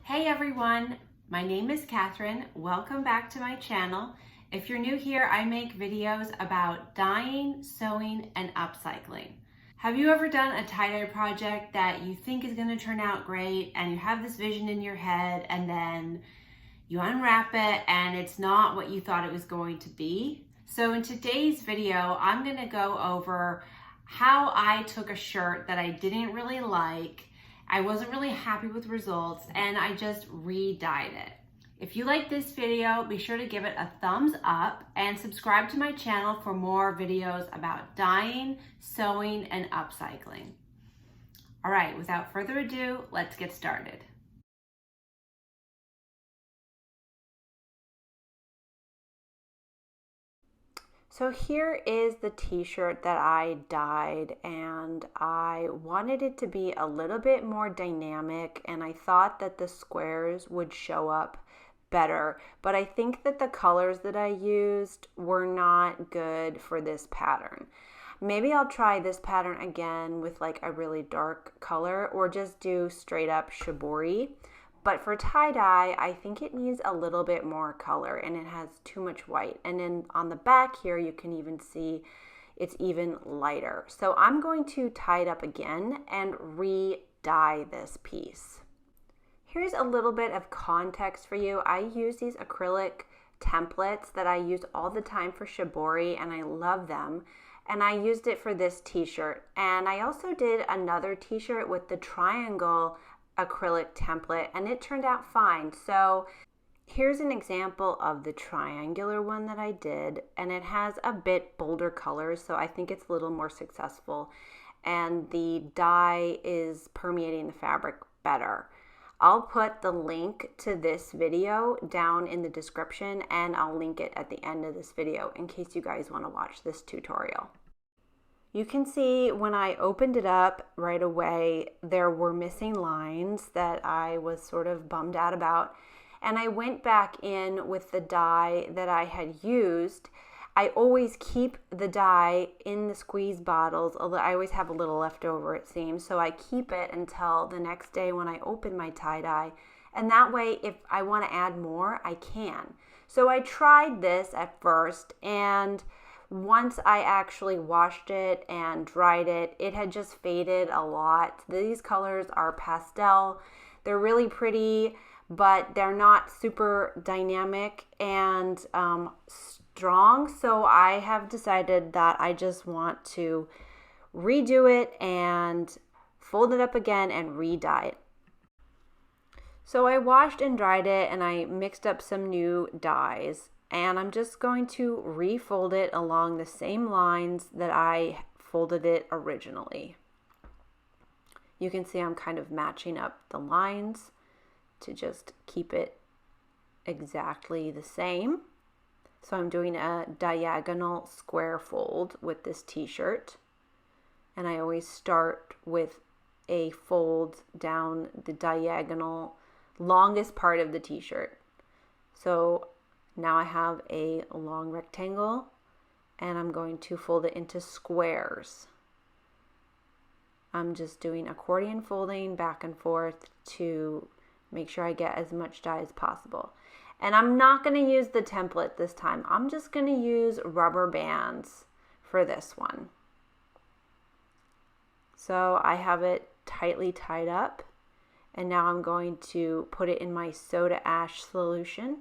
Hey everyone, my name is Catherine. Welcome back to my channel. If you're new here, I make videos about dyeing, sewing, and upcycling. Have you ever done a tie-dye project that you think is going to turn out great and you have this vision in your head and then you unwrap it and it's not what you thought it was going to be? So in today's video, I'm going to go over how I took a shirt that I didn't really like, I wasn't really happy with results, and I just re-dyed it. If you like this video, be sure to give it a thumbs up and subscribe to my channel for more videos about dyeing, sewing, and upcycling. All right, without further ado, let's get started. So here is the t-shirt that I dyed, and I wanted it to be a little bit more dynamic, and I thought that the squares would show up better, but I think that the colors that I used were not good for this pattern. Maybe I'll try this pattern again with like a really dark color, or just do straight up Shibori. But for tie-dye, I think it needs a little bit more color and it has too much white. And then on the back here, you can even see it's even lighter. So I'm going to tie it up again and re-dye this piece. Here's a little bit of context for you. I use these acrylic templates that I use all the time for Shibori, and I love them. And I used it for this t-shirt. And I also did another t-shirt with the triangle acrylic template, and it turned out fine. So here's an example of the triangular one that I did, and it has a bit bolder colors, so I think it's a little more successful, and the dye is permeating the fabric better. I'll put the link to this video down in the description, and I'll link it at the end of this video in case you guys want to watch this tutorial. You can see when I opened it up right away, there were missing lines that I was sort of bummed out about. And I went back in with the dye that I had used. I always keep the dye in the squeeze bottles, although I always have a little left over, it seems. So I keep it until the next day when I open my tie-dye. And that way, if I want to add more, I can. So I tried this at first, and once I actually washed it and dried it, it had just faded a lot. These colors are pastel. They're really pretty, but they're not super dynamic and strong. So I have decided that I just want to redo it and fold it up again and re-dye it. So I washed and dried it, and I mixed up some new dyes. And I'm just going to refold it along the same lines that I folded it originally. You can see I'm kind of matching up the lines to just keep it exactly the same. So I'm doing a diagonal square fold with this t-shirt. And I always start with a fold down the diagonal longest part of the t-shirt. So now I have a long rectangle, and I'm going to fold it into squares. I'm just doing accordion folding back and forth to make sure I get as much dye as possible. And I'm not going to use the template this time. I'm just going to use rubber bands for this one. So I have it tightly tied up, and now I'm going to put it in my soda ash solution.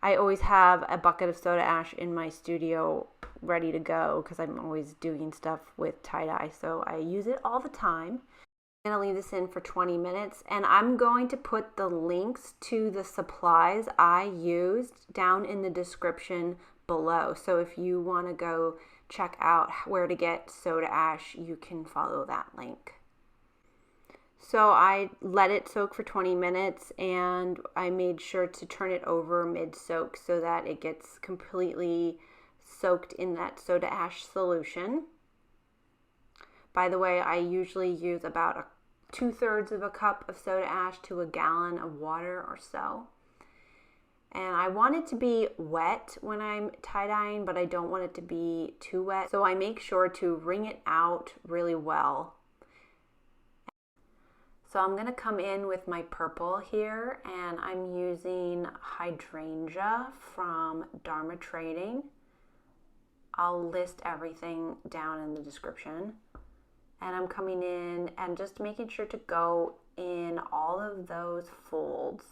I always have a bucket of soda ash in my studio ready to go because I'm always doing stuff with tie-dye, so I use it all the time. I'm going to leave this in for 20 minutes, and I'm going to put the links to the supplies I used down in the description below. So if you want to go check out where to get soda ash, you can follow that link. So I let it soak for 20 minutes, and I made sure to turn it over mid-soak so that it gets completely soaked in that soda ash solution. By the way, I usually use about 2/3 of a cup of soda ash to a gallon of water or so. And I want it to be wet when I'm tie-dyeing, but I don't want it to be too wet. So I make sure to wring it out really well. So I'm going to come in with my purple here, and I'm using Hydrangea from Dharma Trading. I'll list everything down in the description. And I'm coming in and just making sure to go in all of those folds.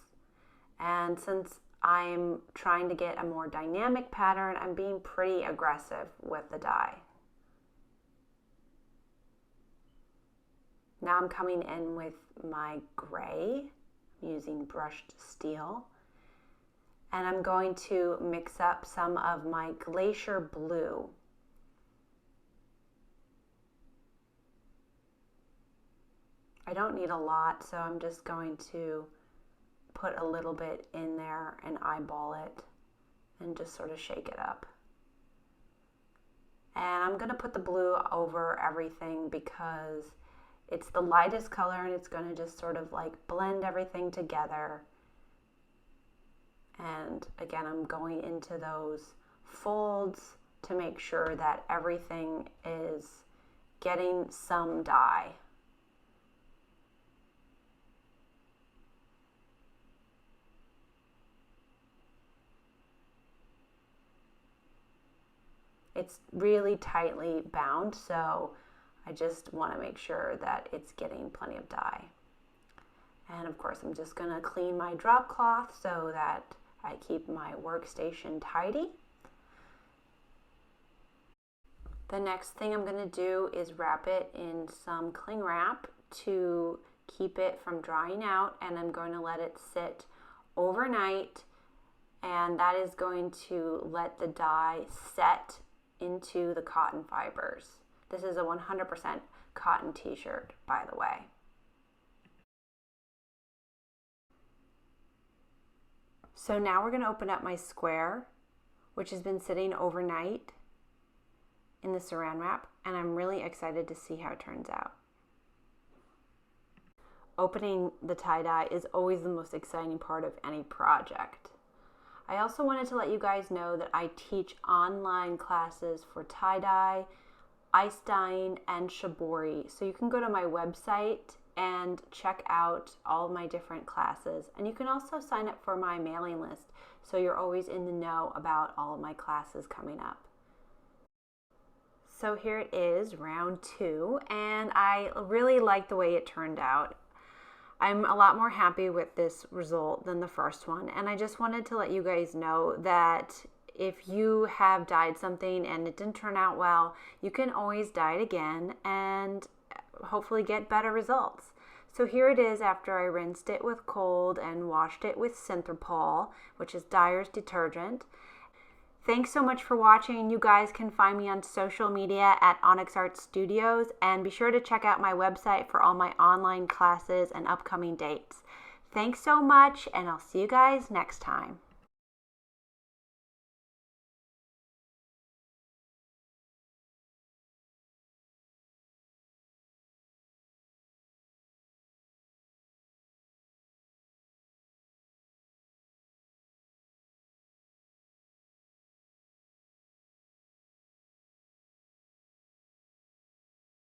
And since I'm trying to get a more dynamic pattern, I'm being pretty aggressive with the dye. Now I'm coming in with my gray, using brushed steel, and I'm going to mix up some of my glacier blue. I don't need a lot, so I'm just going to put a little bit in there and eyeball it and just sort of shake it up. And I'm going to put the blue over everything because it's the lightest color and it's going to just sort of like blend everything together. And again, I'm going into those folds to make sure that everything is getting some dye. It's really tightly bound, so I just want to make sure that it's getting plenty of dye. And of course, I'm just going to clean my drop cloth so that I keep my workstation tidy. The next thing I'm going to do is wrap it in some cling wrap to keep it from drying out, and I'm going to let it sit overnight, and that is going to let the dye set into the cotton fibers. This is a 100% cotton t-shirt, by the way. So now we're going to open up my square, which has been sitting overnight in the saran wrap, and I'm really excited to see how it turns out. Opening the tie-dye is always the most exciting part of any project. I also wanted to let you guys know that I teach online classes for tie-dye, ice dyeing, and shibori. So you can go to my website and check out all of my different classes. And you can also sign up for my mailing list so you're always in the know about all of my classes coming up. So here it is, round 2, and I really like the way it turned out. I'm a lot more happy with this result than the first one, and I just wanted to let you guys know that if you have dyed something and it didn't turn out well, you can always dye it again and hopefully get better results. So here it is after I rinsed it with cold and washed it with Synthropol, which is dyer's detergent. Thanks so much for watching. You guys can find me on social media at Onyx Art Studios, and be sure to check out my website for all my online classes and upcoming dates. Thanks so much, and I'll see you guys next time.